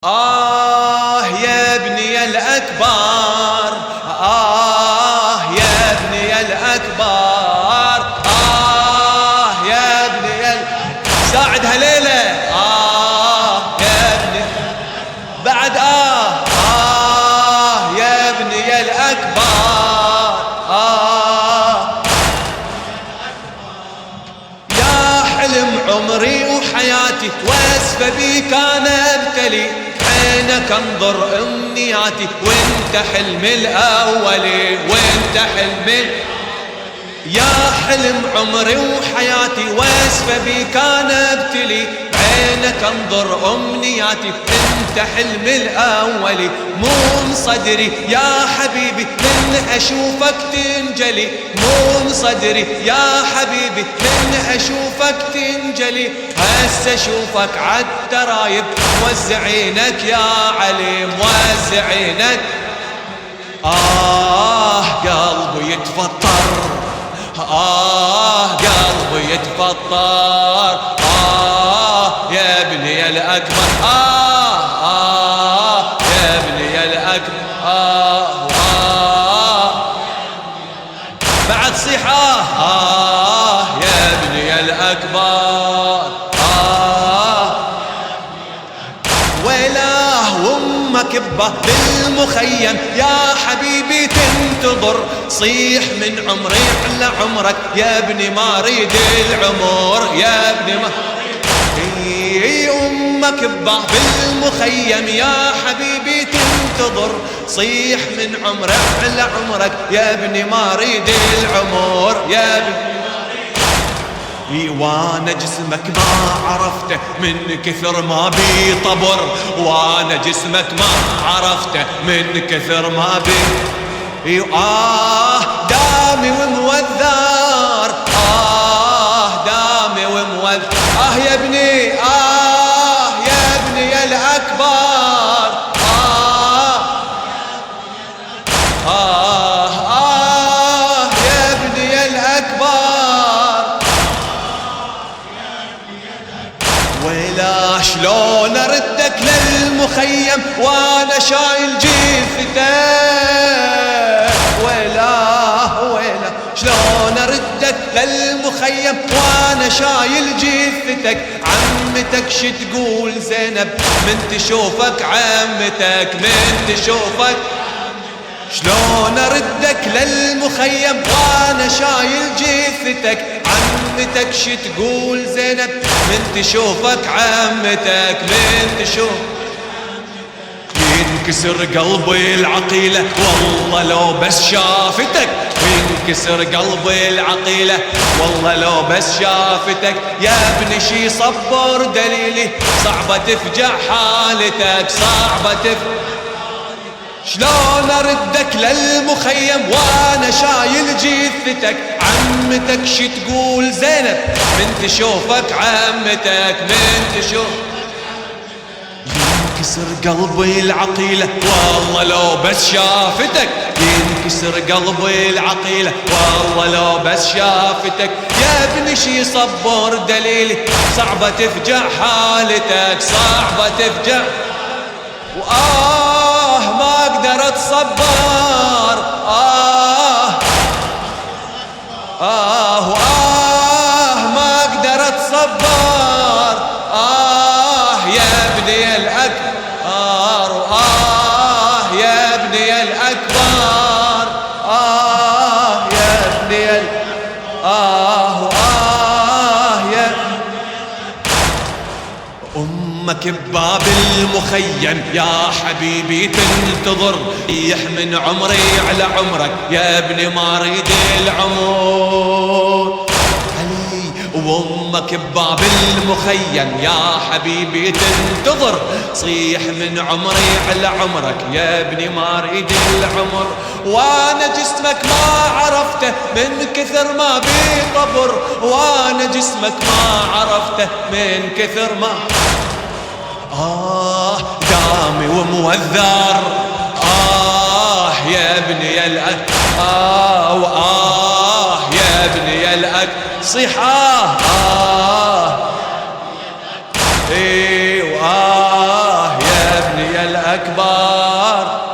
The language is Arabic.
يا ابني الأكبر، يا ابني الأكبر، يا ابني ساعد هليلة، يا ابني بعد يا ابني الأكبر، يا حلم عمري وحياتي واسفة بيك أنا ابتلي، عينك انظر امنياتي وانت حلمي الاولي، وانت حلمي يا حلم عمري وحياتي واسفة بيك انا ابتلي، عينك انظر امنياتي انت حلمي الاولي، مو من صدري يا حبيبي من اشوفك تنجلي، مو من صدري يا حبيبي من اشوفك تنجلي، هسه اشوفك عالترايب موزعينك يا علي موزعينك، قلبي يتفطر، قلبي يتفطر، يا ابني الأكبر، يا ابني الأكبر، بعد صيحة يا ابني الأكبر، ويلاه وامك ببه بالمخيم يا حبيبي تنتظر، صيح من عمري على عمرك يا ابني ما اريد العمر، يا ابني ما امك ببه بالمخيم يا حبيبي تنتظر، صيح من عمري على عمرك يا ابني ما اريد العمر، يا ابني وانا جسمك ما عرفته من كثر ما بي طبر، وانا جسمك ما عرفته من كثر ما بي دامي وموذر، دامي وموذر، يا ابني يا ابني الأكبر، يا ابني الأكبر، ويلا شلون اردك للمخيم وانا شايل جثتك، ويلا شلون اردك للمخيم وانا شايل جثتك، عمتك شتقول زينب من تشوفك عمتك من تشوفك، شلون اردك للمخيم وانا شايل جثتك، عمتك شتقول زينب من تشوفك عمتك من تشوف، ينكسر قلبي العقيلة والله لو بس شافتك، وينكسر قلبي العقيلة والله لو بس شافتك، يا ابني شي صبر دليلي صعبة تفجع حالتك صعبة تفجع، شلون اردك للمخيم وانا شايل جثتك، عمتك شتقول زينب من تشوفك عمتك من تشوف، ينكسر قلبي العقيلة والله لو بس شافتك، ينكسر قلبي العقيلة والله لو بس شافتك، يا ابني شي صبر دليلي صعبة تفجع حالتك صعبة تفجع، ما اقدر اتصبر، ما اقدر اتصبر، يا ابني الأكبر، يا ابني الأكبر، يا ابني يا أمك بباب المخيم يا حبيبي تنتظر، ريح من عمري على عمرك يا ابني ما اريد العمر، وامك بباب المخيم يا حبيبي تنتظر، صيح من عمري على عمرك يا ابني ما اريد العمر، وانا جسمك ما عرفته من كثر ما بي طبر، وانا جسمك ما عرفته من كثر ما دامي وموذر، يا ابني الأك، يا ابني الأك، صيحة يا ابني أكبر